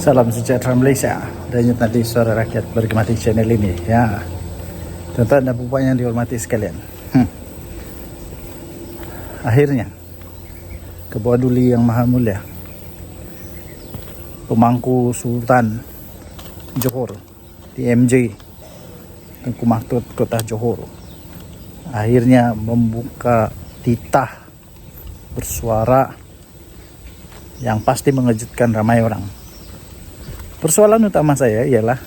Salam sejahtera Malaysia. Dan nanti suara rakyat bergema di channel ini ya. Tuan-tuan dan puan yang dihormati sekalian. Akhirnya Ketua Duli Yang Maha Mulia Pemangku Sultan Johor TMJ Tengku Mahmud Kota Johor akhirnya membuka titah bersuara yang pasti mengejutkan ramai orang. Persoalan utama saya ialah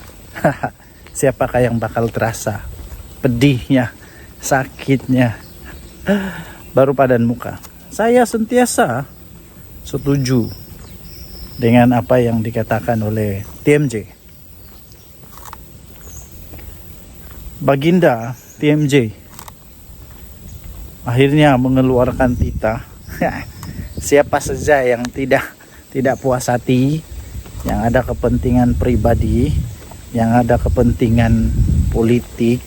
siapakah yang bakal terasa pedihnya, sakitnya baru padan muka. Saya sentiasa setuju dengan apa yang dikatakan oleh TMJ. Baginda TMJ akhirnya mengeluarkan titah. Siapa saja yang tidak puas hati, yang ada kepentingan pribadi, yang ada kepentingan politik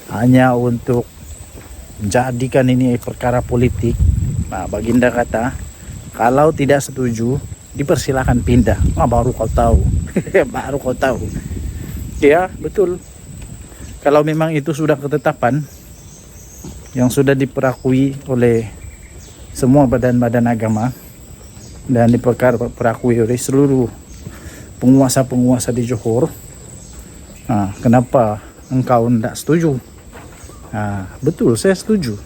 hanya untuk menjadikan ini perkara politik. Nah, Baginda kata, kalau tidak setuju dipersilakan pindah. Baru kau tahu. Baru kau tahu. Ya, betul. Kalau memang itu sudah ketetapan yang sudah diperakui oleh semua badan-badan agama dan diperakui oleh seluruh penguasa-penguasa di Johor, kenapa engkau tidak setuju? Betul, saya setuju.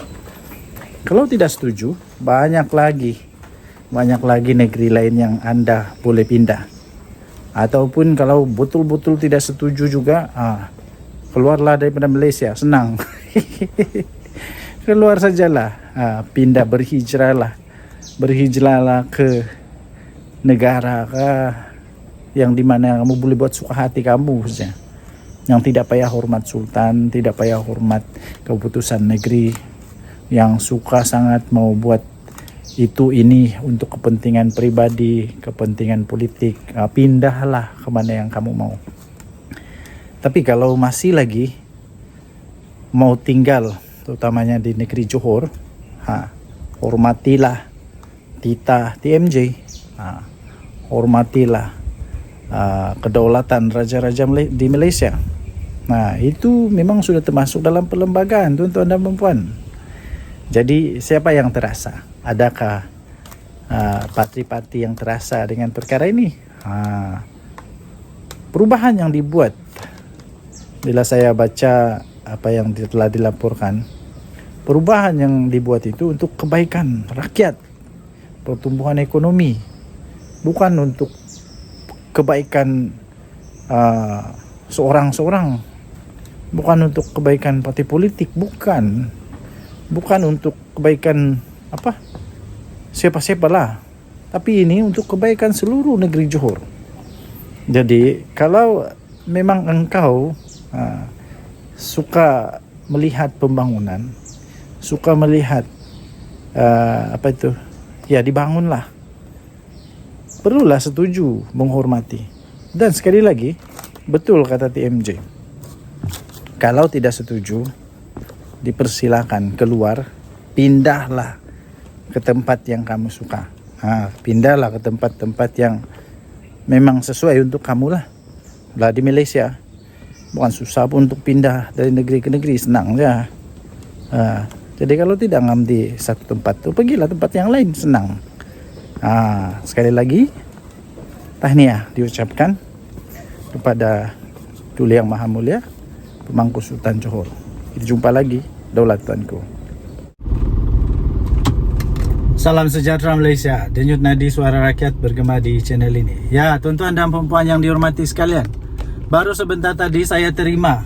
Kalau tidak setuju, banyak lagi negeri lain yang Anda boleh pindah. Ataupun kalau betul-betul tidak setuju juga, keluarlah daripada Malaysia, senang. Keluar sajalah, pindah, berhijrahlah ke negara yang dimana kamu boleh buat suka hati kamu saja, yang tidak payah hormat sultan, tidak payah hormat keputusan negeri, yang suka sangat mau buat ini untuk kepentingan pribadi, kepentingan politik, pindahlah kemana yang kamu mau. Tapi kalau masih lagi mau tinggal terutamanya di negeri Johor, hormatilah titah TMJ, hormatilah kedaulatan raja-raja di Malaysia. Nah, itu memang sudah termasuk dalam perlembagaan, tuan-tuan dan puan. Jadi siapa yang terasa? Adakah parti-parti yang terasa dengan perkara ini? Perubahan yang dibuat, bila saya baca apa yang telah dilaporkan, perubahan yang dibuat itu untuk kebaikan rakyat, pertumbuhan ekonomi, bukan untuk kebaikan seorang-seorang, bukan untuk kebaikan parti politik, bukan untuk kebaikan siapa-siapalah, tapi ini untuk kebaikan seluruh negeri Johor. Jadi kalau memang engkau suka melihat pembangunan, suka melihat dibangunlah, perlulah setuju, menghormati. Dan sekali lagi, betul kata TMJ, kalau tidak setuju dipersilakan keluar, pindahlah ke tempat yang kamu suka. Pindahlah ke tempat-tempat yang memang sesuai untuk kamu lah di Malaysia. Bukan susah pun untuk pindah dari negeri ke negeri, senang saja. Jadi kalau tidak ngam di satu tempat tu, pergilah tempat yang lain, senang. Sekali lagi tahniah diucapkan kepada Duli Yang Maha Mulia Pemangku Sultan Johor. Kita jumpa lagi, daulat tuanku. Salam sejahtera Malaysia. Denyut nadi suara rakyat bergema di channel ini. Ya, tuan-tuan dan puan yang dihormati sekalian, baru sebentar tadi saya terima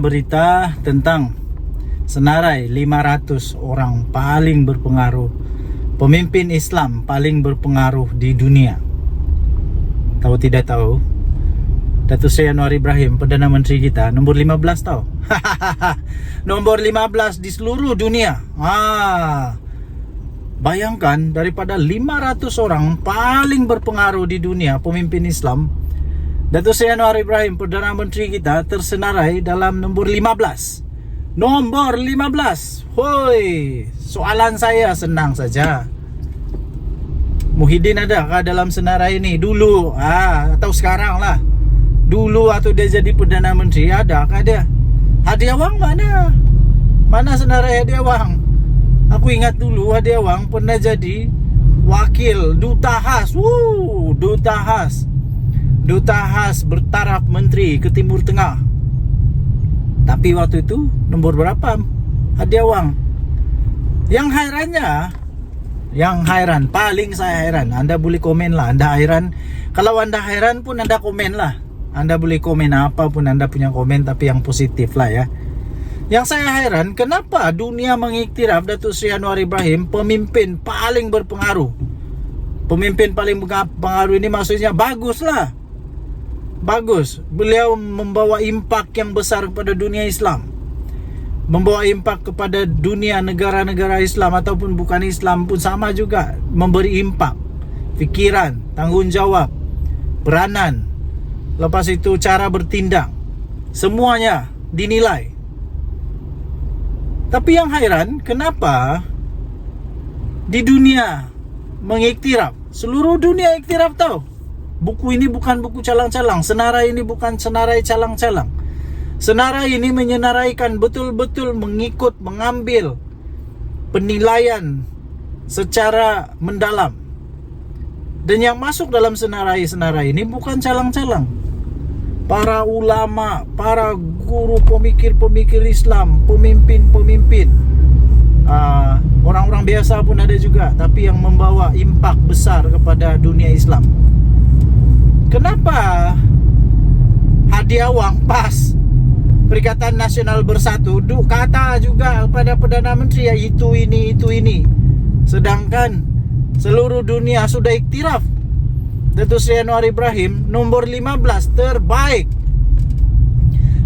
berita tentang senarai 500 orang paling berpengaruh, pemimpin Islam paling berpengaruh di dunia. Tahu tidak tahu, Datuk Seri Anwar Ibrahim, Perdana Menteri kita, nombor 15 tahu. Nombor 15 di seluruh dunia. Bayangkan, daripada 500 orang paling berpengaruh di dunia, pemimpin Islam, Datuk Seri Anwar Ibrahim, Perdana Menteri kita, tersenarai dalam nombor 15. Nombor 15. Hoi, soalan saya senang saja. Muhyiddin adakah dalam senarai ini? Dulu, atau sekarang lah. Dulu waktu dia jadi Perdana Menteri, adakah dia? Hadi Awang mana? Mana senarai Hadi Awang? Aku ingat dulu Hadi Awang pernah jadi wakil duta khas. Duta khas bertaraf menteri ke Timur Tengah. Tapi waktu itu nomor berapa Hadi Awang? Yang heran, paling saya heran. Anda boleh komen lah, Anda heran. Kalau Anda heran pun Anda komen lah. Anda boleh komen apapun Anda punya komen, tapi yang positif lah ya. Yang saya heran, kenapa dunia mengiktiraf Datuk Seri Anwar Ibrahim pemimpin paling berpengaruh. Pemimpin paling berpengaruh ini maksudnya bagus lah. Bagus. Beliau membawa impak yang besar kepada dunia Islam. Membawa impak kepada dunia negara-negara Islam ataupun bukan Islam pun sama juga. Memberi impak, fikiran, tanggungjawab, peranan. Lepas itu cara bertindak, semuanya dinilai. Tapi yang heran, kenapa di dunia mengiktiraf, seluruh dunia iktiraf tahu. Buku ini bukan buku calang-calang, senarai ini bukan senarai calang-calang. Senarai ini menyenaraikan betul-betul mengikut, mengambil penilaian secara mendalam. Dan yang masuk dalam senarai ini bukan calang-calang. Para ulama, para guru, pemikir-pemikir Islam, pemimpin-pemimpin, orang-orang biasa pun ada juga, tapi yang membawa impak besar kepada dunia Islam. Kenapa Hadi Awang pas Perikatan Nasional Bersatu kata juga kepada Perdana Menteri ya, itu ini. Sedangkan seluruh dunia sudah iktiraf Datuk Seri Anwar Ibrahim nomor 15 terbaik.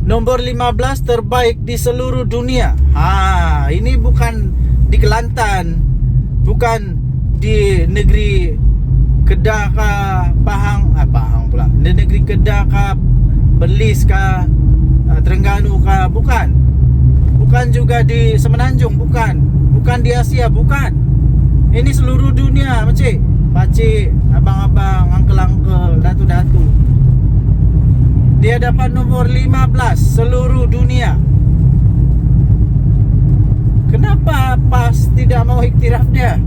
Nomor 15 terbaik di seluruh dunia. Ini bukan di Kelantan, bukan di negeri Kedah kah, Pahang pula. Di negeri Kedah kah, Perlis kah, Terengganu kah, bukan. Bukan juga di Semenanjung, bukan. Bukan di Asia, bukan. Ini seluruh dunia, pakcik, abang-abang, angkel-angkel, datu-datu. Dia dapat nomor 15 seluruh dunia. Kenapa PAS tidak mau iktiraf dia?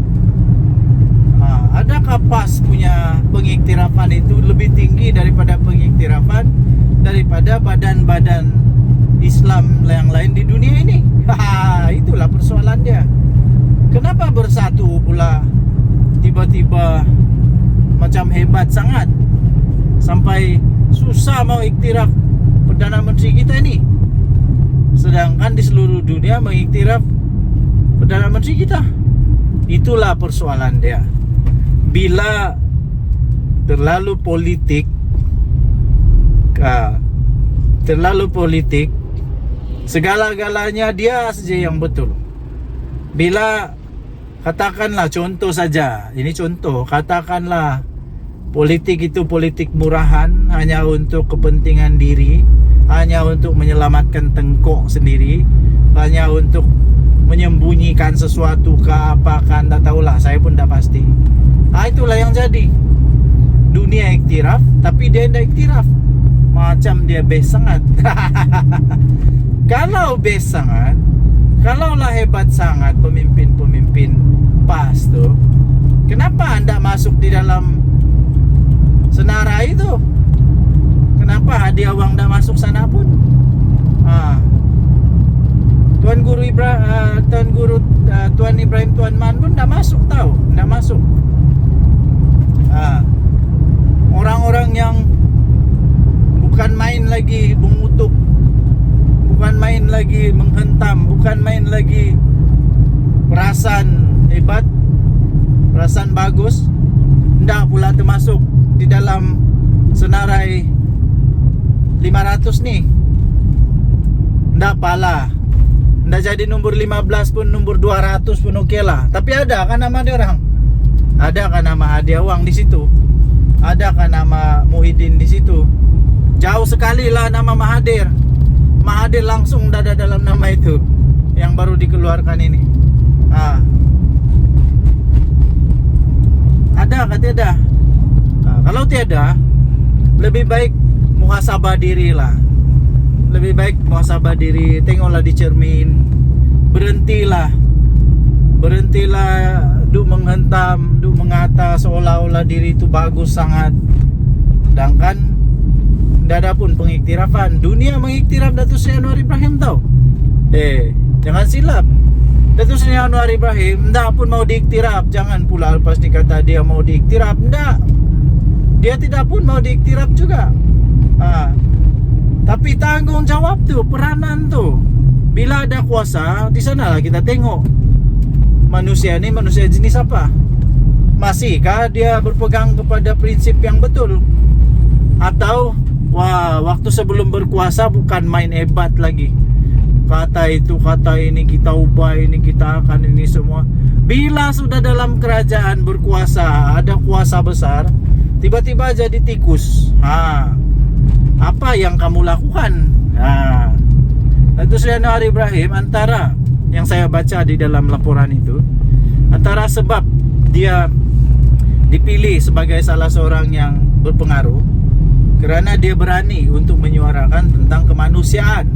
Adakah PAS punya pengiktirafan itu lebih tinggi daripada pengiktirafan daripada badan-badan Islam yang lain di dunia ini? Itulah persoalan dia. Kenapa bersatu pula tiba-tiba macam hebat sangat sampai susah mau iktiraf Perdana Menteri kita ini, sedangkan di seluruh dunia mengiktiraf Perdana Menteri kita? Itulah persoalan dia. Bila terlalu politik, segala-galanya dia saja yang betul. Bila katakanlah contoh saja, ini contoh, katakanlah politik itu politik murahan, hanya untuk kepentingan diri, hanya untuk menyelamatkan tengkok sendiri, hanya untuk menyembunyikan sesuatu ke apa kan, tak tahulah, saya pun tak pasti. Itulah yang jadi. Dunia iktiraf, tapi dia tidak iktiraf. Macam dia best sangat. Kalau best sangat, kalaulah hebat sangat pemimpin-pemimpin PAS tu, kenapa anda masuk di dalam senarai itu? Kenapa Hadi Awang dah masuk sana pun? Tuan Ibrahim Tuan Man pun dah masuk tahu, dah masuk. Orang-orang yang bukan main lagi mengutuk, bukan main lagi menghentam, bukan main lagi perasaan hebat, perasaan bagus, ndak pula termasuk di dalam senarai 500 ni. Ndak pala, ndak jadi nomor 15 pun, nomor 200 pun okey lah. Tapi ada kan nama dia orang? Ada kan nama Hadi Awang di situ? Ada kan nama Muhyiddin di situ? Jauh sekali lah nama Mahathir. Mahathir langsung dah ada dalam nama itu yang baru dikeluarkan ini. Ada ada kah tiada? Kalau tiada, lebih baik muhasabah diri lah. Lebih baik muhasabah diri, tengoklah di cermin. Berhentilah duk menghentam, duk mengata seolah-olah diri itu bagus sangat. Sedangkan tidak ada pun pengiktirafan. Dunia mengiktiraf Datuk Seri Anwar Ibrahim tau. Jangan silap. Datuk Seri Anwar Ibrahim tidak pun mau diiktiraf. Jangan pula lepas dikata dia mau diiktiraf. Tidak. Dia tidak pun mau diiktiraf juga. Tapi tanggung jawab tu, peranan tu. Bila ada kuasa, di sanalah kita tengok manusia ni manusia jenis apa. Masihkah dia berpegang kepada prinsip yang betul? Atau waktu sebelum berkuasa bukan main hebat lagi. Kata itu, kata ini, kita ubah ini, kita akan ini semua. Bila sudah dalam kerajaan berkuasa, ada kuasa besar, tiba-tiba jadi tikus. Apa yang kamu lakukan? Datuk Seri Anwar Ibrahim, antara yang saya baca di dalam laporan itu, antara sebab dia dipilih sebagai salah seorang yang berpengaruh kerana dia berani untuk menyuarakan tentang kemanusiaan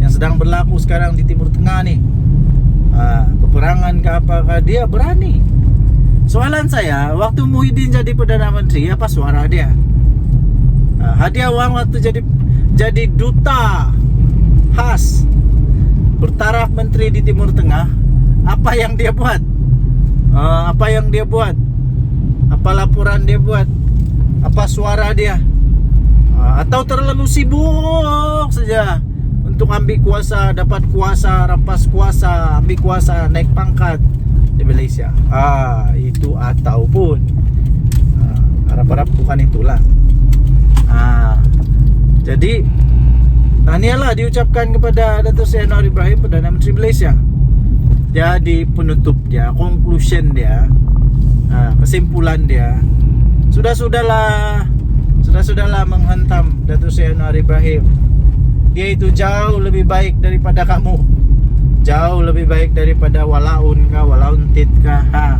yang sedang berlaku sekarang di Timur Tengah ni. Peperangan ke apakah, dia berani. Soalan saya, waktu Muhyiddin jadi Perdana Menteri, apa suara dia? Hadiah wang waktu jadi duta khas bertaraf menteri di Timur Tengah, apa yang dia buat? Apa yang dia buat? Apa laporan dia buat? Apa suara dia? Atau terlalu sibuk saja untuk ambil kuasa, dapat kuasa, rampas kuasa, ambil kuasa, naik pangkat di Malaysia. Itu ataupun harap-harap bukan itulah. Jadi tahniahlah diucapkan kepada Datuk Seri Anwar Ibrahim, Perdana Menteri Malaysia. Jadi penutup dia, conclusion dia, kesimpulan dia, Sudah-sudahlah menghentam Datuk Seri Anwar Ibrahim. Dia itu jauh lebih baik daripada kamu, jauh lebih baik daripada Walaun kah, Walauntit kah.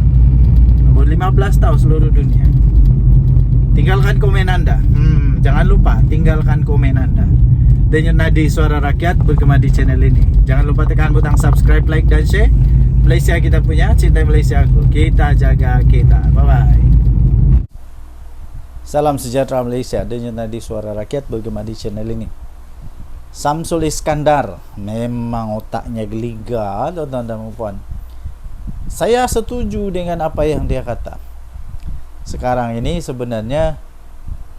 Nomor 15 tahu seluruh dunia. Tinggalkan komen anda. Jangan lupa tinggalkan komen anda. Denyut nadi suara rakyat bergema di channel ini. Jangan lupa tekan butang subscribe, like dan share. Malaysia kita punya, cinta Malaysia aku. Kita jaga kita. Bye bye. Salam sejahtera Malaysia. Denyut nadi suara rakyat bergema di channel ini. Samsul Iskandar memang otaknya geliga, tuan-tuan dan puan. Saya setuju dengan apa yang dia kata. Sekarang ini sebenarnya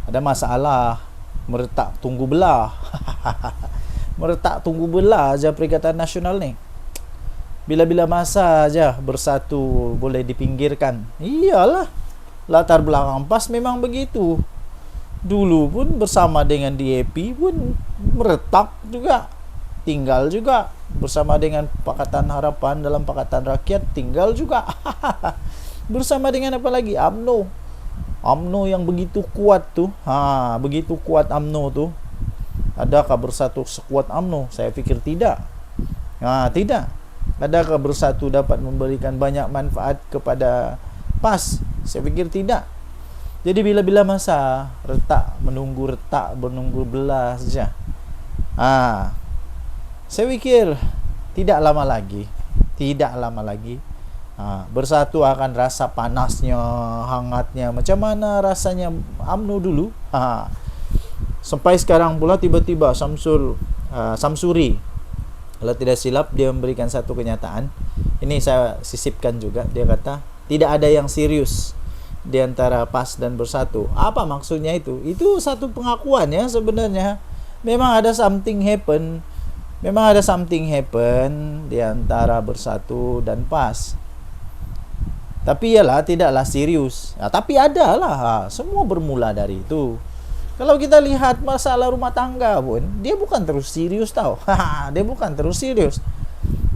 ada masalah meretak tunggu belah. Meretak tunggu belah aja Perikatan Nasional ni. Bila-bila masa aja bersatu boleh dipinggirkan. Iyalah, latar belakang PAS memang begitu. Dulu pun bersama dengan DAP pun meretak juga, tinggal juga. Bersama dengan Pakatan Harapan dalam Pakatan Rakyat tinggal juga. Bersama dengan apa lagi? UMNO yang begitu kuat tu. Begitu kuat UMNO tu. Adakah bersatu sekuat UMNO? Saya fikir tidak. Tidak. Adakah bersatu dapat memberikan banyak manfaat kepada PAS? Saya fikir tidak. Jadi bila-bila masa menunggu belah saja. Saya fikir tidak lama lagi bersatu akan rasa panasnya, hangatnya macam mana rasanya UMNO dulu. Sampai sekarang pula tiba-tiba Samsuri, kalau tidak silap, dia memberikan satu kenyataan. Ini saya sisipkan juga. Dia kata tidak ada yang serius di antara PAS dan Bersatu. Apa maksudnya itu? Itu satu pengakuan ya sebenarnya. Memang ada something happen di antara Bersatu dan PAS. Tapi ialah tidaklah serius. Tapi ada lah. Semua bermula dari itu. Kalau kita lihat masalah rumah tangga pun, dia bukan terus serius tau. Dia bukan terus serius.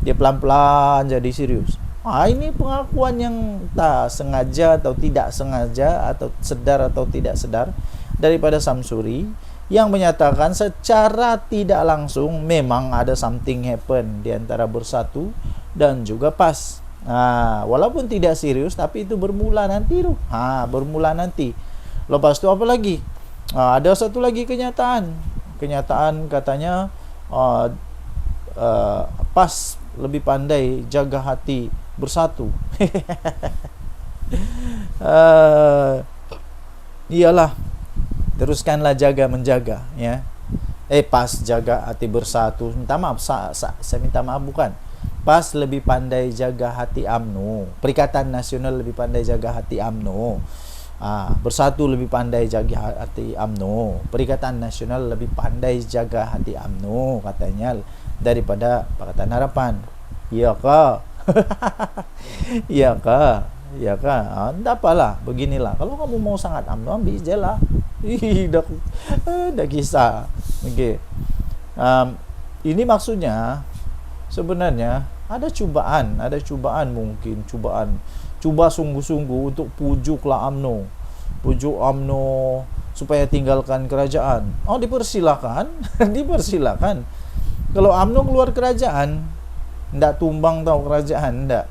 Dia pelan-pelan jadi serius. Ini pengakuan yang tak sengaja atau tidak sengaja, atau sedar atau tidak sedar, daripada Samsuri, yang menyatakan secara tidak langsung memang ada something happen di antara Bersatu dan juga PAS. Walaupun tidak serius, tapi itu bermula nanti tu. Bermula nanti. Lepas tu apa lagi? Ada satu lagi kenyataan. Kenyataan katanya PAS lebih pandai jaga hati bersatu. Iyalah, teruskanlah jaga menjaga, ya. PAS jaga hati bersatu. Minta maaf, saya minta maaf, bukan. PAS lebih pandai jaga hati UMNO. Perikatan Nasional lebih pandai jaga hati UMNO. Bersatu lebih pandai jaga hati UMNO. Perikatan Nasional lebih pandai jaga hati UMNO, katanya, daripada Pakatan Harapan. Iya kah? Iya kah? Ya kan, tak apalah, beginilah. Kalau kamu mau sangat UMNO, ambil je lah. Dah kisah. Okey. Ini maksudnya sebenarnya ada cubaan mungkin, cuba sungguh-sungguh untuk pujuklah UMNO. Pujuk UMNO supaya tinggalkan kerajaan. Dipersilakan, dipersilakan. Kalau UMNO keluar kerajaan, ndak tumbang tahu kerajaan, ndak.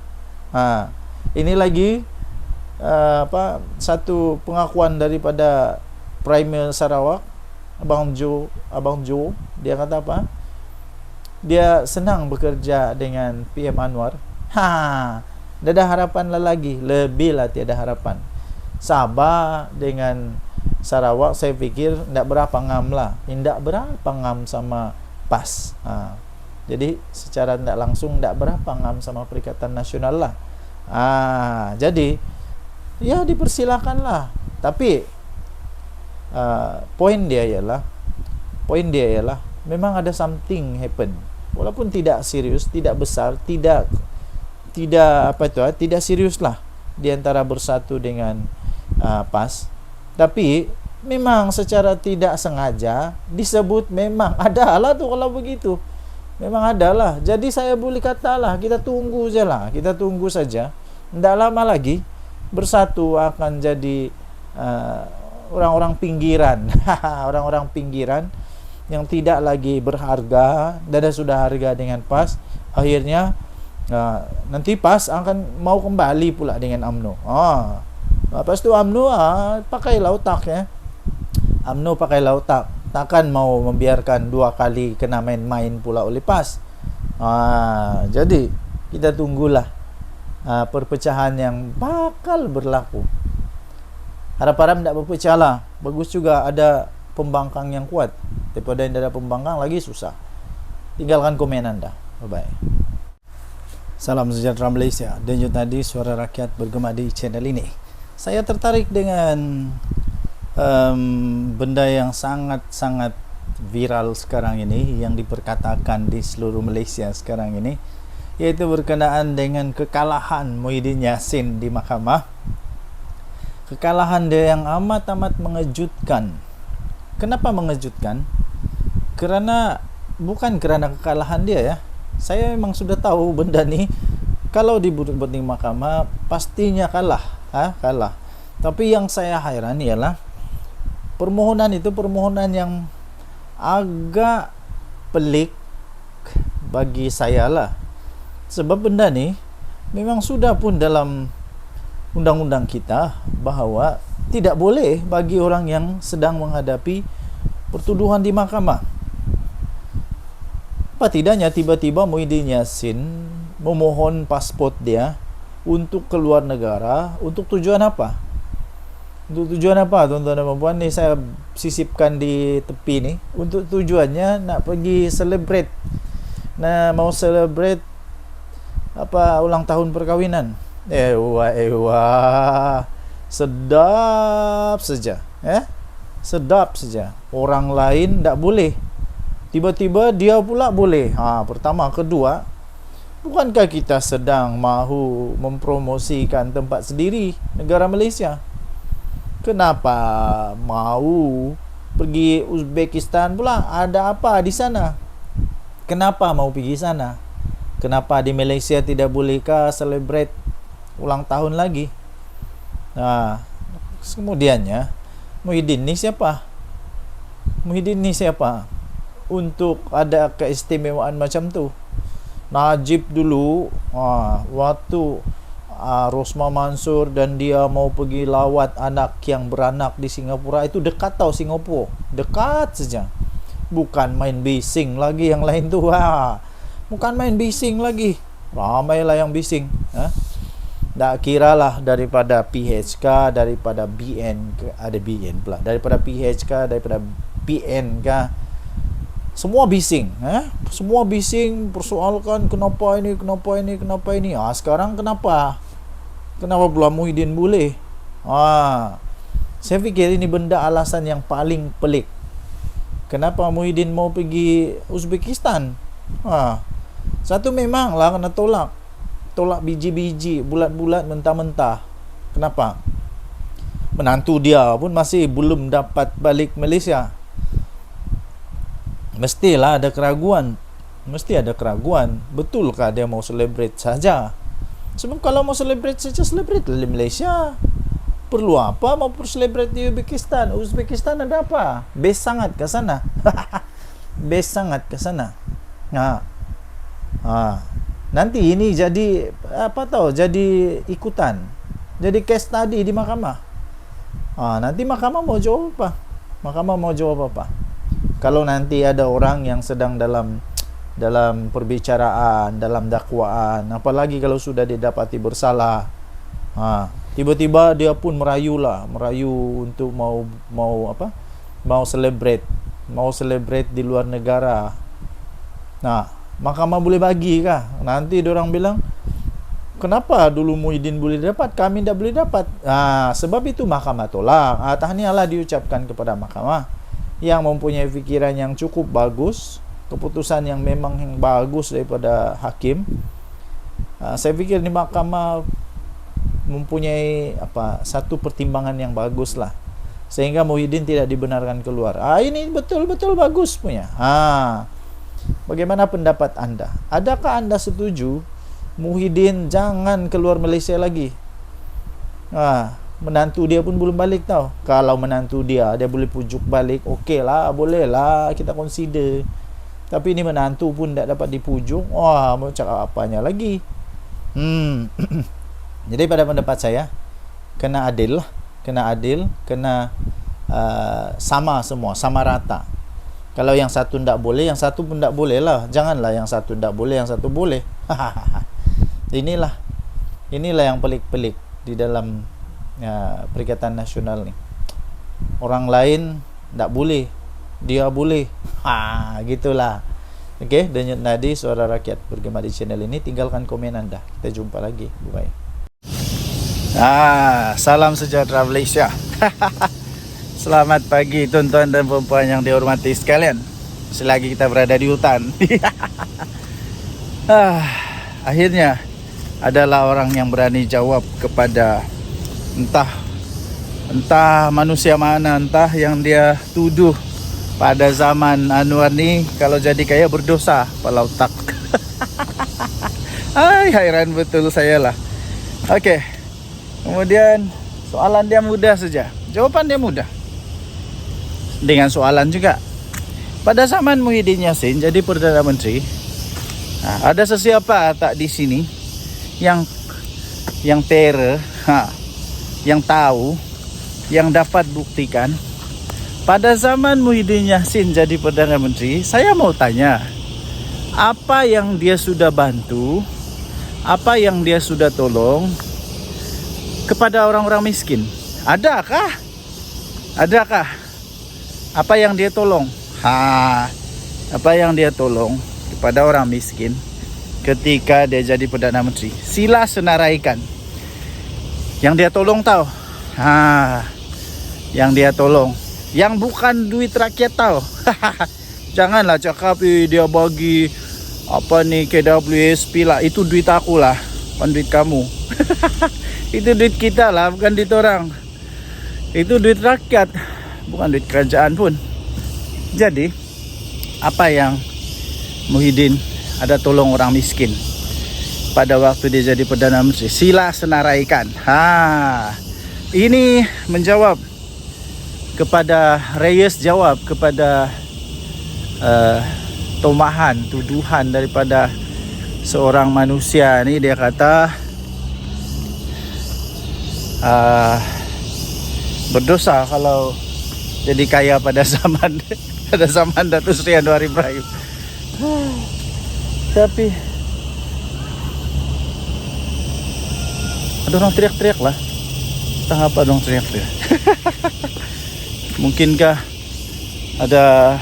Ini lagi satu pengakuan daripada Premier Sarawak, Abang Jo, dia kata apa? Dia senang bekerja dengan PM Anwar. Dah ada harapan lah lagi, lebih lah tiada harapan. Sabah dengan Sarawak saya fikir ndak berapa ngam lah. Ndak berapa ngam sama PAS. Jadi secara ndak langsung ndak berapa ngam sama Perikatan Nasional lah. Jadi ya dipersilakanlah. Tapi poin dia ialah memang ada something happen. Walaupun tidak serius, tidak besar, tidak serius lah di antara bersatu dengan PAS. Tapi memang secara tidak sengaja disebut, memang ada lah tu kalau begitu. Memang ada lah. Jadi saya boleh katalah, kita tunggu je lah. Kita tunggu saja. Tidak lama lagi bersatu akan jadi orang-orang pinggiran. Orang-orang pinggiran yang tidak lagi berharga, dan sudah harga dengan PAS. Akhirnya nanti PAS akan mau kembali pula dengan UMNO. Lepas tu UMNO pakailah otak, ya. UMNO pakailah otak. Takkan mau membiarkan dua kali kena main-main pula oleh PAS. Jadi kita tunggulah perpecahan yang bakal berlaku. Harap-harap tidak berpecah lah. Bagus juga ada pembangkang yang kuat. Daripada yang ada pembangkang lagi susah. Tinggalkan komen anda. Bye-bye. Salam sejahtera Malaysia. Dan juga tadi suara rakyat bergema di channel ini. Saya tertarik dengan benda yang sangat-sangat viral sekarang ini, yang diperkatakan di seluruh Malaysia sekarang ini, iaitu berkenaan dengan kekalahan Muhyiddin Yassin di mahkamah. Kekalahan dia yang amat-amat mengejutkan. Kenapa mengejutkan? Bukan kerana kekalahan dia, ya. Saya memang sudah tahu benda ni, kalau dibuat di mahkamah pastinya kalah. Tapi yang saya hairan ialah permohonan itu permohonan yang agak pelik bagi saya lah. Sebab benda ni memang sudah pun dalam undang-undang kita bahawa tidak boleh bagi orang yang sedang menghadapi pertuduhan di mahkamah. Apa tidaknya tiba-tiba Muhyiddin Yassin memohon pasport dia untuk keluar negara. Untuk tujuan apa? Untuk tujuan apa, tuan-tuan dan puan? Ni saya sisipkan di tepi ni. Untuk tujuannya nak pergi celebrate, mau celebrate ulang tahun perkahwinan. Sedap saja, sedap saja. Orang lain tak boleh, tiba-tiba dia pula boleh. Pertama, kedua, bukankah kita sedang mahu mempromosikan tempat sendiri, negara Malaysia? Kenapa mau pergi Uzbekistan pula? Ada apa di sana? Kenapa mau pergi sana? Kenapa di Malaysia tidak bolehkah celebrate ulang tahun lagi? Kemudiannya, Muhyiddin ni siapa? Muhyiddin ni siapa untuk ada keistimewaan macam tu? Najib dulu, waktu Rosmah Mansur dan dia mau pergi lawat anak yang beranak di Singapura, itu dekat tau Singapura, dekat saja, bukan main bising lagi yang lain tu. Bukan main bising lagi, ramailah yang bising. Tak kira lah daripada PHK, daripada BN, ada BN pula, daripada PHK, daripada BN kah, semua bising. Semua bising persoalkan kenapa ini, kenapa ini, kenapa ini. Sekarang kenapa pula Muhyiddin boleh? Saya fikir ini benda alasan yang paling pelik. Kenapa Muhyiddin mau pergi Uzbekistan? Satu memanglah kena tolak biji-biji, bulat-bulat, mentah-mentah. Kenapa? Menantu dia pun masih belum dapat balik Malaysia. Mestilah ada keraguan. Betulkah dia mau celebrate saja? Sebab kalau mau celebrate saja, celebrate di Malaysia. Perlu apa mau celebrate di Uzbekistan? Uzbekistan ada apa? Best sangat ke sana. Nanti ini jadi jadi ikutan, jadi case study di mahkamah. Nanti mahkamah mau jawab apa? Kalau nanti ada orang yang sedang dalam perbicaraan, dalam dakwaan, apalagi kalau sudah didapati bersalah, tiba-tiba dia pun merayu untuk mau celebrate di luar negara. Mahkamah boleh bagi kah? Nanti diorang bilang, kenapa dulu Muhyiddin boleh dapat, kami tidak boleh dapat? Sebab itu mahkamah tolak. Tahniahlah diucapkan kepada mahkamah yang mempunyai fikiran yang cukup bagus, keputusan yang memang yang bagus daripada hakim. Saya fikir di mahkamah mempunyai satu pertimbangan yang bagus lah, sehingga Muhyiddin tidak dibenarkan keluar. Ini betul-betul bagus punya. Bagaimana pendapat anda? Adakah anda setuju Muhyiddin jangan keluar Malaysia lagi? Menantu dia pun belum balik tau. Kalau menantu dia boleh pujuk balik, okey lah, boleh lah kita consider. Tapi ini menantu pun tak dapat dipujuk, mau cakap apanya lagi? Jadi pada pendapat saya, kena adil, kena sama semua, sama rata. Kalau yang satu tak boleh, yang satu pun tak boleh lah. Janganlah yang satu tak boleh, yang satu boleh. Inilah yang pelik-pelik di dalam Perikatan Nasional ni. Orang lain tak boleh, dia boleh. Gitulah. Okey, Denyut Nadi Suara Rakyat bergema di channel ini. Tinggalkan komen anda. Kita jumpa lagi. Bye. Salam sejahtera Malaysia. Selamat pagi tuan-tuan dan puan-puan yang dihormati sekalian. Selagi kita berada di hutan. Akhirnya adalah orang yang berani jawab kepada entah manusia mana, entah yang dia tuduh pada zaman Anwar ni kalau jadi kaya berdosa kepala otak. Hairan betul saya lah. Okey. Kemudian soalan dia mudah saja, jawapan dia mudah. Dengan soalan juga. Pada zaman Muhyiddin Yassin jadi Perdana Menteri, ada sesiapa tak di sini yang terror, yang tahu, yang dapat buktikan pada zaman Muhyiddin Yassin jadi Perdana Menteri? Saya mau tanya, apa yang dia sudah bantu, apa yang dia sudah tolong kepada orang-orang miskin? Adakah? Apa yang dia tolong? Apa yang dia tolong kepada orang miskin ketika dia jadi Perdana Menteri? Sila senaraikan. Yang dia tolong tahu? Yang dia tolong, yang bukan duit rakyat tahu. Janganlah cakap dia bagi KWSP lah, itu duit aku lah, bukan duit kamu. Itu duit kita lah, bukan duit orang. Itu duit rakyat, bukan duit kerajaan pun. Jadi apa yang Muhyiddin ada tolong orang miskin pada waktu dia jadi Perdana Menteri? Sila senaraikan. Ini menjawab kepada Reyes, jawab kepada tuduhan daripada seorang manusia nih, dia kata berdosa kalau jadi kaya pada zaman Datuk Seri Anwar Ibrahim. Tapi ada orang teriak-teriak lah. Entah apa dong teriak-teriak. Mungkinkah ada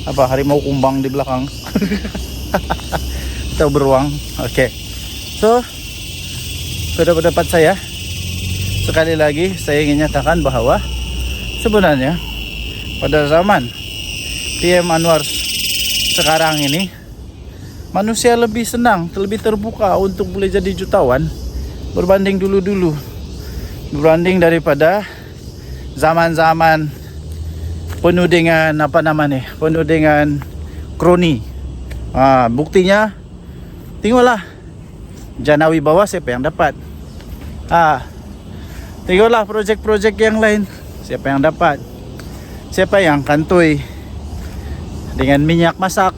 apa harimau kumbang di belakang? Atau beruang. Oke. So, pada pendapat saya, sekali lagi saya ingin nyatakan bahwa sebenarnya pada zaman PM Anwar sekarang ini, manusia lebih senang, lebih terbuka untuk boleh jadi jutawan berbanding dulu-dulu, berbanding daripada zaman-zaman penuh dengan penuh dengan kroni. Buktinya tengoklah Jana Wibawa siapa yang dapat. Tengoklah projek-projek yang lain, siapa yang dapat. Siapa yang kantoi dengan minyak masak.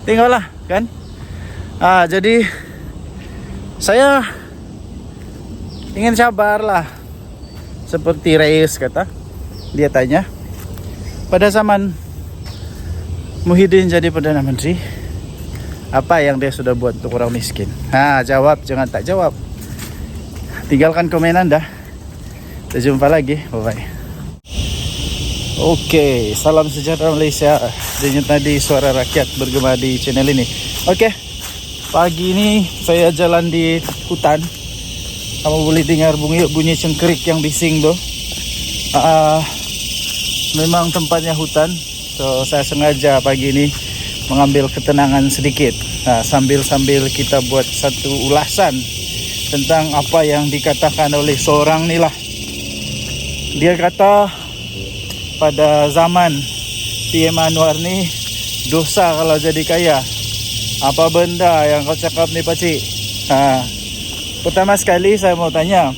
Tengoklah kan. Jadi saya ingin sabarlah. Seperti Reis kata, dia tanya, pada zaman Muhyiddin jadi Perdana Menteri, apa yang dia sudah buat untuk orang miskin? Jawab, jangan tak jawab. Tinggalkan komen Anda. Kita jumpa lagi, bye-bye. Oke, salam sejahtera Malaysia. Dengan tadi suara rakyat bergema di channel ini. Oke, pagi ini saya jalan di hutan. Kamu boleh dengar bunyi cengkerik yang bising tuh. Memang tempatnya hutan. So saya sengaja pagi ini mengambil ketenangan sedikit. Sambil kita buat satu ulasan tentang apa yang dikatakan oleh seorang ni lah. Dia kata pada zaman PM Anwar ni dosa kalau jadi kaya. Apa benda yang kau cakap ni pakcik? Pertama sekali saya mau tanya,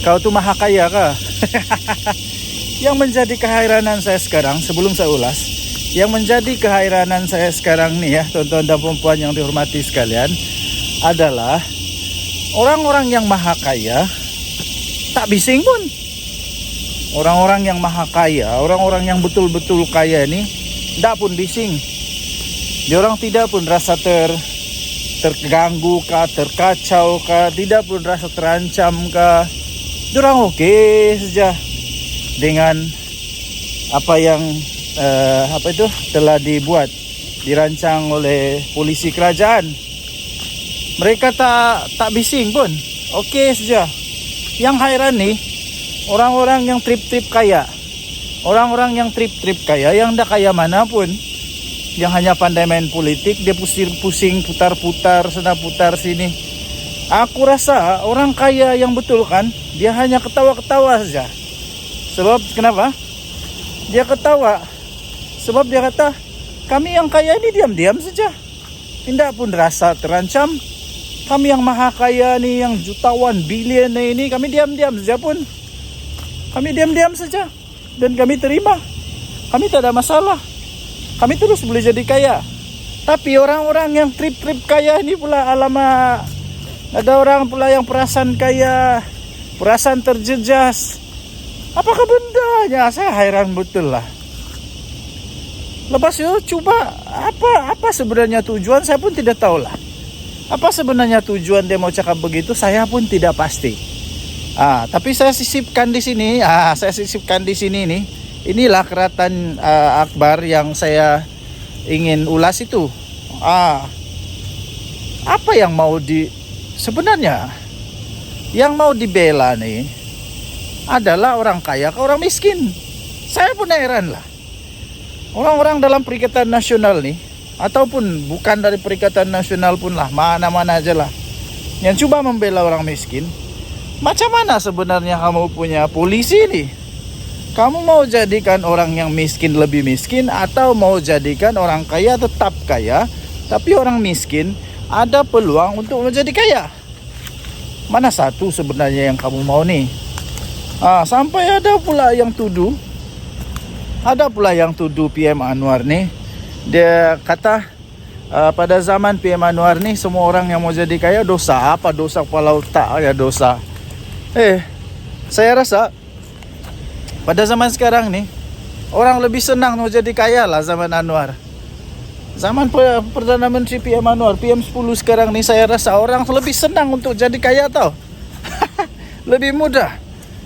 kau tu maha kaya kah? Yang menjadi keheranan saya sekarang, sebelum saya ulas, yang menjadi keheranan saya sekarang ni ya, tuan-tuan dan puan yang dihormati sekalian, adalah orang-orang yang maha kaya tak bising pun. Orang-orang yang maha kaya, orang-orang yang betul-betul kaya ni tak pun bising. Diorang tidak pun rasa terganggu kah, terkacau kah, tidak pun rasa terancam kah. Diorang okey saja dengan apa yang telah dirancang oleh polisi kerajaan. Mereka tak bising pun, okey saja. Yang hairan ni orang-orang yang trip-trip kaya. Orang-orang yang trip-trip kaya, yang dah kaya mana pun, yang hanya pandai main politik, dia pusing-pusing, putar-putar sana putar sini. Aku rasa orang kaya yang betul kan, dia hanya ketawa-ketawa saja. Sebab kenapa? Dia ketawa sebab dia kata, kami yang kaya ini diam-diam saja, tidak pun rasa terancam. Kami yang maha kaya ni, yang jutawan, bilion ini, kami diam-diam saja pun. Kami diam-diam saja dan kami terima. Kami tak ada masalah. Kami terus boleh jadi kaya. Tapi orang-orang yang trip-trip kaya ini pula, alamak, ada orang pula yang perasan kaya, perasan terjejas. Apakah bendanya? Saya hairan betul lah. Lepas itu coba apa sebenarnya tujuan, saya pun tidak tahulah. Apa sebenarnya tujuan dia mau cakap begitu, saya pun tidak pasti. Tapi saya sisipkan di sini. Nih. Inilah keratan akbar yang saya ingin ulas itu. Apa yang mau sebenarnya yang mau dibela nih adalah orang kaya ke orang miskin. Saya pun heran lah. Orang-orang dalam Perikatan Nasional nih, ataupun bukan dari Perikatan Nasional pun lah, mana-mana aja lah, yang coba membela orang miskin. Macam mana sebenarnya kamu punya polisi nih? Kamu mau jadikan orang yang miskin lebih miskin, atau mau jadikan orang kaya tetap kaya, tapi orang miskin ada peluang untuk menjadi kaya? Mana satu sebenarnya yang kamu mau nih? Sampai ada pula yang tuduh PM Anwar nih. Dia kata pada zaman PM Anwar nih semua orang yang mau jadi kaya dosa. Apa dosa kepala otak ya dosa. Saya rasa pada zaman sekarang nih orang lebih senang mau jadi kaya lah zaman Anwar. Zaman Perdana Menteri PM Anwar, PM10 sekarang nih saya rasa orang lebih senang untuk jadi kaya tau. Lebih mudah.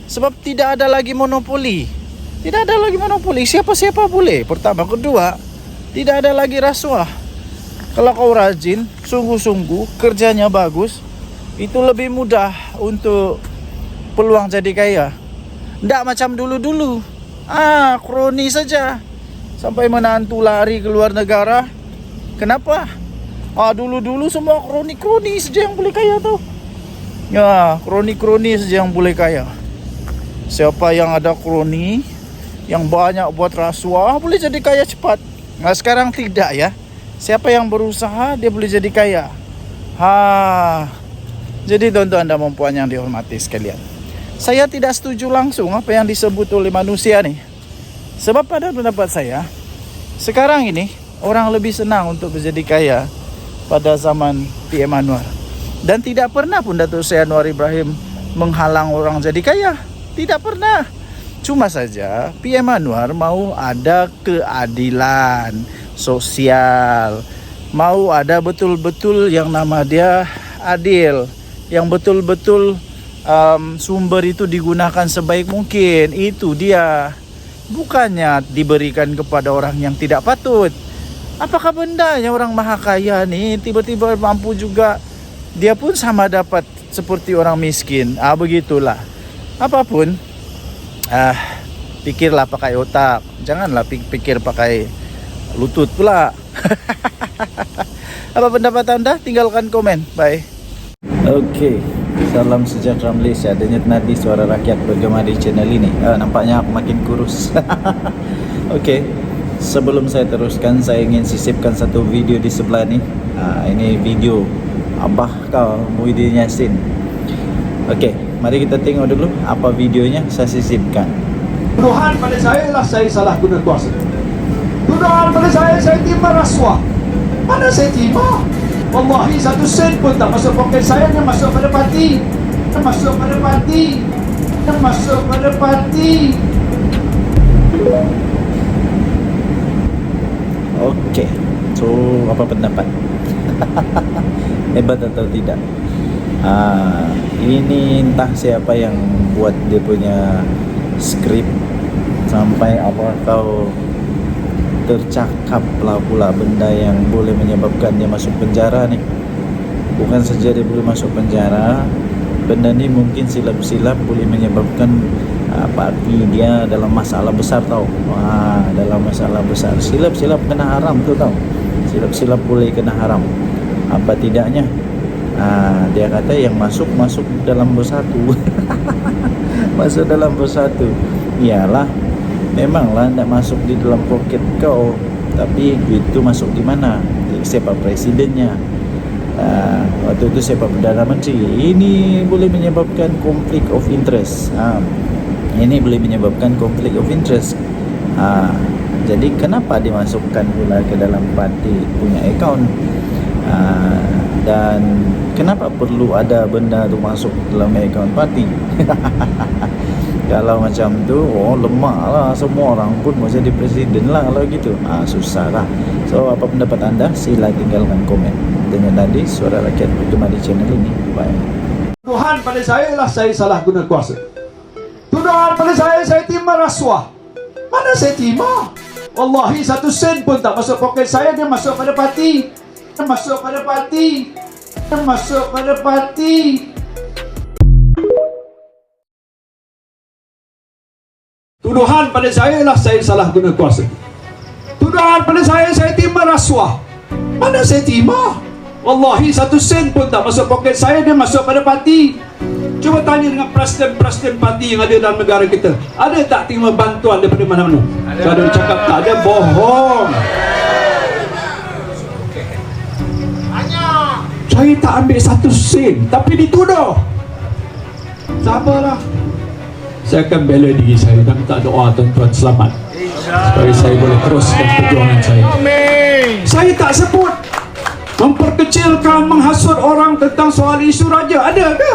Sebab tidak ada lagi monopoli. Tidak ada lagi monopoli, siapa-siapa boleh. Pertama, kedua, tidak ada lagi rasuah. Kalau kau rajin, sungguh-sungguh, kerjanya bagus, itu lebih mudah untuk peluang jadi kaya. Tidak macam dulu-dulu. Kroni saja. Sampai menantu lari ke luar negara. Kenapa? Dulu-dulu semua kroni-kroni saja yang boleh kaya tau. Ya, kroni-kroni saja yang boleh kaya. Siapa yang ada kroni, yang banyak buat rasuah, boleh jadi kaya cepat. Nah sekarang tidak ya. Siapa yang berusaha, dia boleh jadi kaya. Jadi tuan-tuan dan puan yang dihormati sekalian, saya tidak setuju langsung apa yang disebut oleh manusia nih. Sebab pada pendapat saya, sekarang ini orang lebih senang untuk menjadi kaya pada zaman PM Anwar. Dan tidak pernah pun Datuk Seri Anwar Ibrahim menghalang orang jadi kaya. Tidak pernah. Cuma saja PM Anwar mau ada keadilan sosial. Mau ada betul-betul yang nama dia adil. Yang betul-betul sumber itu digunakan sebaik mungkin. Itu dia. Bukannya diberikan kepada orang yang tidak patut. Apakah bendanya orang maha kaya nih tiba-tiba mampu juga, dia pun sama dapat seperti orang miskin. Begitulah. Apapun, pikirlah pakai otak. Janganlah pikir pakai lutut pula. Apa pendapat anda? Tinggalkan komen. Bye. Oke. Salam sejahtera Malaysia. Denyut nadi suara rakyat bergema di channel ini. Nampaknya aku makin kurus. Oke. Sebelum saya teruskan, saya ingin sisipkan satu video di sebelah ni. Ini video Abah kau Muhyiddin Yassin. Okey, mari kita tengok dulu apa videonya saya sisipkan. Tuduhan pada saya lah saya salah guna kuasa. Tuduhan pada saya terima rasuah. Mana saya terima? Wallahi 1 sen pun tak masuk poket saya, yang masuk pada parti. Yang masuk pada parti. Yang masuk pada parti. Okey, so apa pendapat? Hebat atau tidak? Ini entah siapa yang buat dia punya skrip sampai apa kau tercakap lah pula benda yang boleh menyebabkan dia masuk penjara nih. Bukan saja dia boleh masuk penjara, benda ni mungkin silap-silap boleh menyebabkan parti dia dalam masalah besar tau. Dalam masalah besar, silap-silap kena haram tu tau. Silap-silap boleh kena haram. Apa tidaknya dia kata yang masuk dalam bersatu. Masuk dalam bersatu. Iyalah, memanglah nak masuk di dalam poket kau, tapi duit tu masuk di mana? Siapa presidennya? Waktu itu siapa Perdana Menteri? Ini boleh menyebabkan konflik of interest. Ini boleh menyebabkan konflik of interest. Jadi kenapa dimasukkan pula ke dalam parti punya akaun? Dan kenapa perlu ada benda tu masuk dalam akaun parti? Kalau macam tu, lemah lah, semua orang pun mau jadi presiden lah kalau gitu. Susah lah. So apa pendapat anda? Sila tinggalkan komen. Dengan tadi suara rakyat bergema di channel ini. Bye. Tuduhan pada saya lah saya salah guna kuasa. Tuduhan pada saya terima rasuah. Mana saya terima? Wallahi 1 sen pun tak masuk poket saya, dia masuk pada parti. Dia masuk pada parti. Dia masuk pada parti. Tuduhan pada saya lah saya salah guna kuasa. Tuduhan pada saya terima rasuah. Mana saya terima? Wallahi 1 sen pun tak masuk poket saya, dia masuk pada parti. Cuba tanya dengan presiden parti yang ada dalam negara kita, ada tak terima bantuan daripada mana-mana? Kalau cakap tak ada, bohong. Saya tak ambil 1 sen, tapi dituduh. Sabarlah. Saya akan bela diri saya dan minta doa tuan-tuan selamat supaya saya boleh teruskan perjuangan saya. Saya tak sebut Memperkecilkan, menghasut orang tentang soal isu raja. Ada ke?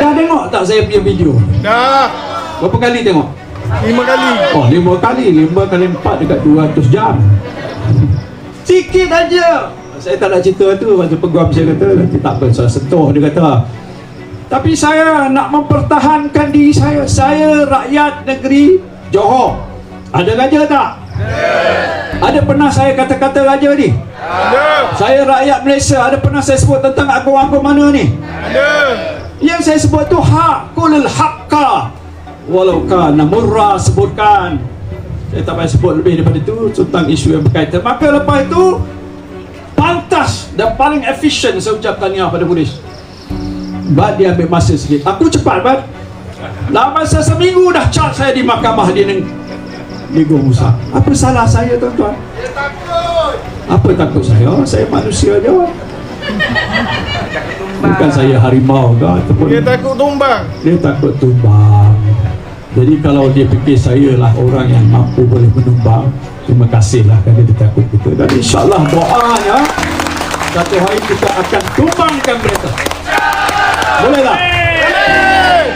Dah tengok tak saya punya video? Dah Berapa kali tengok? 5 kali. Oh, 5 kali. 5 kali 4 dekat 200 jam. Sikit aja. Saya tak nak cerita tu. Masa peguam saya kata, nanti tak apa, saya sentuh, dia kata. Tapi saya nak mempertahankan diri saya. Saya rakyat negeri Johor. Ada raja tak? Ada pernah saya kata-kata raja ni? Ada. Saya rakyat Malaysia. Ada pernah saya sebut tentang agung-agung mana ni? Ada. Yang saya sebut tu hak, kulil haqqa walau kana murra, sebutkan. Saya tak payah sebut lebih daripada itu tentang isu yang berkaitan. Maka lepas itu pantas dan paling efisien saya ucap tahniah pada polis. Bat dia ambil masa sikit. Aku cepat, Bat. Dalam masa seminggu dah charge saya di mahkamah di Negeri Musa. Apa salah saya, tuan-tuan? Dia takut. Apa takut saya? Saya manusia je. Bukan saya harimau ke ataupun Dia takut tumbang. dia takut tumbang. Jadi kalau dia fikir saya lah orang yang mampu boleh menumbang, terima kasihlah kerana dia takut kita. Dan insyaAllah doanya satu hari kita akan tumbangkan mereka. Boleh tak?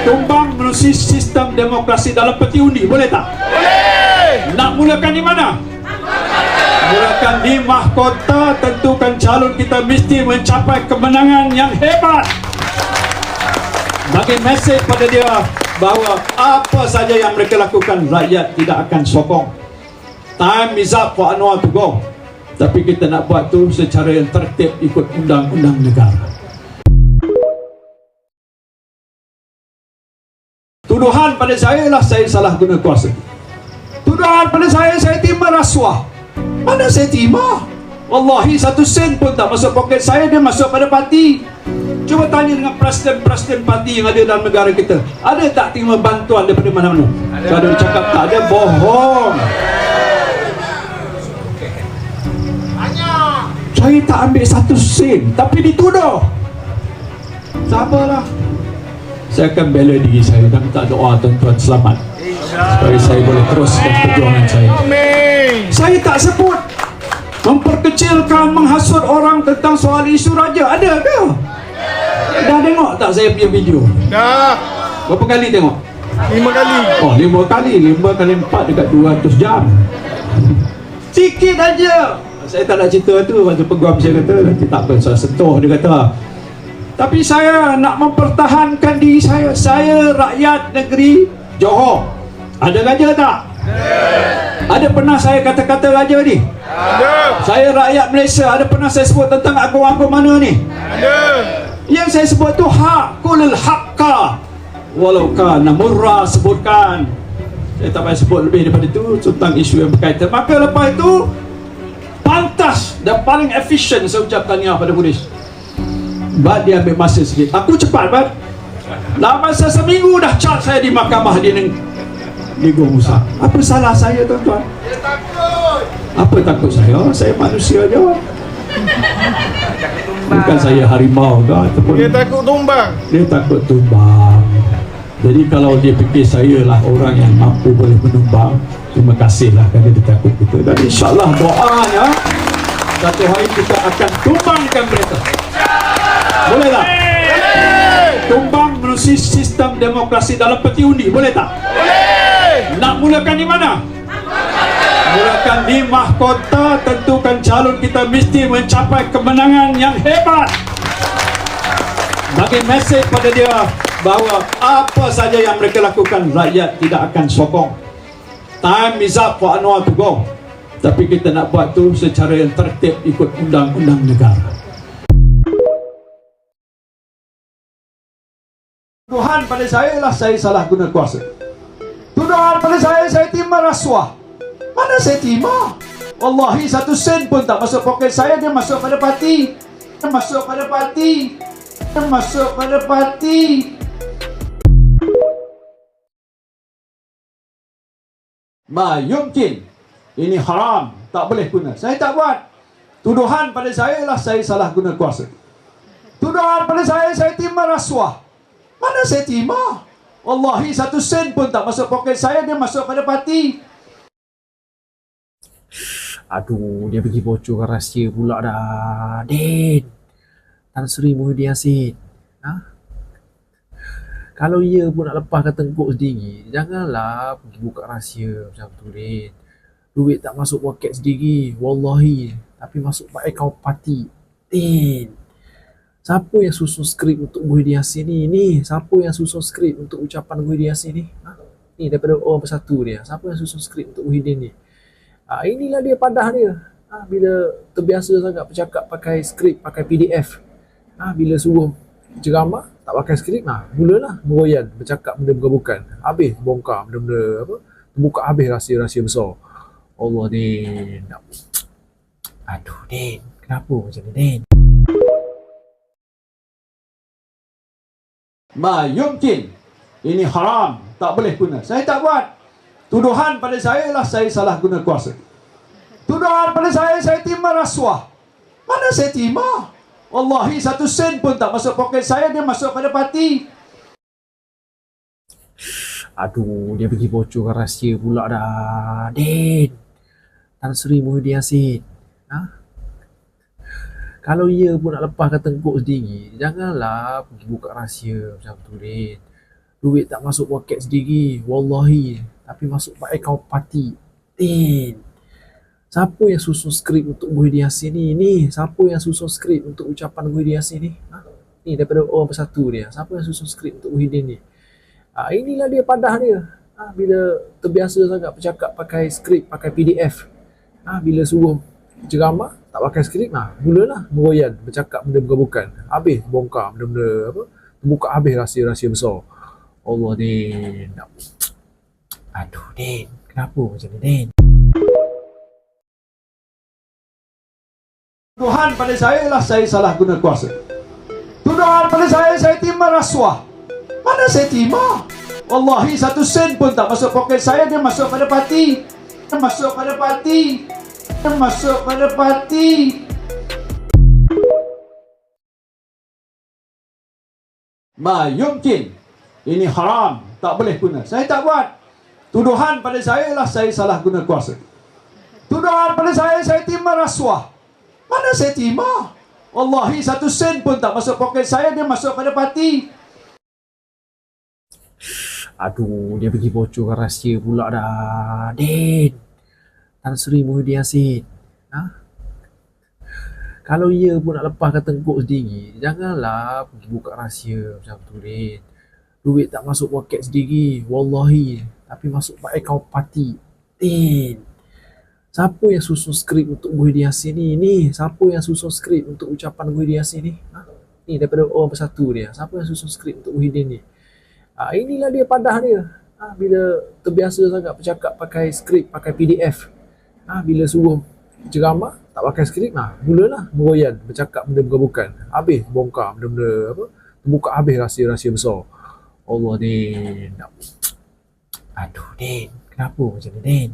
Tumbang melalui sistem demokrasi dalam peti undi. Boleh tak? Boleh. Nak mulakan di mana? Mulakan di mahkota. Tentukan calon, kita mesti mencapai kemenangan yang hebat. Bagi mesej pada dia bahawa apa saja yang mereka lakukan, rakyat tidak akan sokong. Time is up for Anwar to go. Tapi kita nak buat tu secara yang tertib, ikut undang-undang negara. Tuduhan pada saya lah saya salah guna kuasa. Tuduhan pada saya terima rasuah. Mana saya terima? Wallahi 1 sen pun tak masuk poket saya, dia masuk pada parti. Cuba tanya dengan presiden-presiden parti yang ada dalam negara kita. Ada tak terima bantuan daripada mana-mana? Kalau dia cakap tak ada, bohong. Saya tak ambil 1 sen, tapi dituduh. Sabarlah. Saya akan bela diri saya dan minta doa tuan-tuan selamat supaya saya boleh teruskan perjuangan saya. Amin. Saya tak sebut memperkecilkan, menghasut orang tentang soal isu raja. Ada ke? Dah tengok tak saya punya video? Dah Berapa kali tengok? 5 kali. Oh, 5 kali. 5 kali 4 dekat 200 jam. Sikit aja. Saya tak nak cerita tu. Masa peguam saya kata, nanti tak apa, saya sentuh, dia kata. Tapi saya nak mempertahankan diri saya. Saya rakyat negeri Johor. Ada raja tak? Ada pernah saya kata-kata raja ni? Ada. Saya rakyat Malaysia. Ada pernah saya sebut tentang agung-agung mana ni? Ada. Yang saya sebut tu hak, kulil haqqa walau kana murra, sebutkan. Saya tak payah sebut lebih daripada itu tentang isu yang berkaitan. Maka lepas itu pantas dan paling efisien saya ucap tahniah pada polis. Bat dia ambil masa sikit. Aku cepat, Bat. Dalam masa seminggu dah charge saya di mahkamah di Negeri Musa. Apa salah saya, tuan-tuan? Dia takut. Apa takut saya? Saya manusia je. Bukan saya harimau ke ataupun Dia takut tumbang. dia takut tumbang. Jadi kalau dia fikir saya lah orang yang mampu boleh menumbang, terima kasihlah kerana dia takut kita. Dan insyaAllah doanya satu hari kita akan tumbangkan mereka. Boleh tak? Tumbang melalui sistem demokrasi dalam peti undi. Boleh tak? Boleh. Nak mulakan di mana? Mulakan di mahkota. Tentukan calon, kita mesti mencapai kemenangan yang hebat. Bagi mesej pada dia bahawa apa saja yang mereka lakukan, rakyat tidak akan sokong. Time is up for Anwar to go. Tapi kita nak buat tu secara yang tertib, ikut undang-undang negara. Tuduhan pada saya lah saya salah guna kuasa. Tuduhan pada saya terima rasuah. Mana saya terima? Wallahi 1 sen pun tak masuk poket saya, dia masuk pada parti. Dia masuk pada parti. Dia masuk pada parti. Ma yumkin. Ini haram, tak boleh guna. Saya tak buat. Tuduhan pada saya lah saya salah guna kuasa. Tuduhan pada saya terima rasuah. Mana saya terima? Wallahi 1 sen pun tak masuk poket saya, dia masuk pada parti. Aduh, dia pergi bocorkan rahsia pula dah. Din, Tan Sri Muhyiddin Yassin. Ha? Kalau ia pun nak lepaskan tengkuk sendiri, janganlah pergi buka rahsia macam tu, Din. Duit tak masuk poket sendiri, wallahi. Tapi masuk pada akaun parti. Din, siapa yang susun skrip untuk Muhyiddin Yassin ni? Siapa yang susun skrip untuk ucapan Muhyiddin Yassin ni? Ha? Ni daripada orang bersatu dia. Siapa yang susun skrip untuk Muhyiddin ni? Inilah dia padah dia. Bila terbiasa sangat bercakap pakai skrip, pakai PDF. Bila suruh ceramah, tak pakai skrip, mulalah meroyan, bercakap benda bukan-bukan. Habis bongkar benda-benda apa, terbuka habis rahsia-rahsia besar. Allah, Din. Aduh, Din. Kenapa macam ni, Din? Ma yumkin. Ini haram, tak boleh guna. Saya tak buat. Tuduhan pada saya ialah saya salah guna kuasa. Tuduhan pada saya terima rasuah. Mana saya terima? Wallahi 1 sen pun tak masuk poket saya, dia masuk pada parti. Aduh, dia pergi bocorkan rahsia pula dah. Din, Tan Sri Muhyiddin Yassin. Kalau ia pun nak lepaskan tengkuk sendiri, janganlah pergi buka rahsia macam tu, Din. Duit tak masuk poket sendiri, wallahi. Tapi masuk pada akaun parti. Din, siapa yang susun skrip untuk Muhyiddin Yassin ni? Siapa yang susun skrip untuk ucapan Muhyiddin Yassin ni? Ni daripada orang bersatu dia. Siapa yang susun skrip untuk Muhyiddin ni? Inilah dia padah dia. Bila terbiasa sangat bercakap pakai skrip, pakai PDF. Bila suruh ceramah, tak pakai skrip, mulalah meroyan, bercakap benda bukan-bukan. Habis bongkar benda-benda apa, terbuka habis rahsia-rahsia besar. Allah, Din. Aduh, Din. Kenapa macam ni, Din? Tuduhan pada saya ialah saya salah guna kuasa. Tuduhan pada saya terima rasuah. Mana saya terima? Wallahi 1 sen pun tak masuk poket saya, dia masuk pada parti. Dia masuk pada parti. Dia masuk pada parti. Ma yumkin. Ini haram, tak boleh guna. Saya tak buat. Tuduhan pada saya ialah saya salah guna kuasa. Tuduhan pada saya terima rasuah. Mana saya terima? Wallahi 1 sen pun tak masuk poket saya, dia masuk pada parti. Aduh, dia pergi bocorkan rahsia pula dah. Din, Tan Sri Muhyiddin Yassin. Kalau ia pun nak lepaskan tengkuk sendiri, janganlah pergi buka rahsia macam tu, Din. Duit tak masuk poket sendiri, wallahi. Tapi masuk pada akaun parti. Din, siapa yang susun skrip untuk Muhyiddin Yassin ni? Siapa yang susun skrip untuk ucapan Muhyiddin Yassin ni? Ni daripada orang bersatu dia. Siapa yang susun skrip untuk Muhyiddin ni? Inilah dia padah dia. Bila terbiasa sangat bercakap pakai skrip, pakai PDF. Bila suruh ceramah, tak pakai skrip, mulalah meroyan, bercakap benda bukan-bukan. Habis bongkar benda-benda apa, terbuka habis rahsia-rahsia besar. Allah, Din. Aduh, Din. Kenapa macam ni, Din?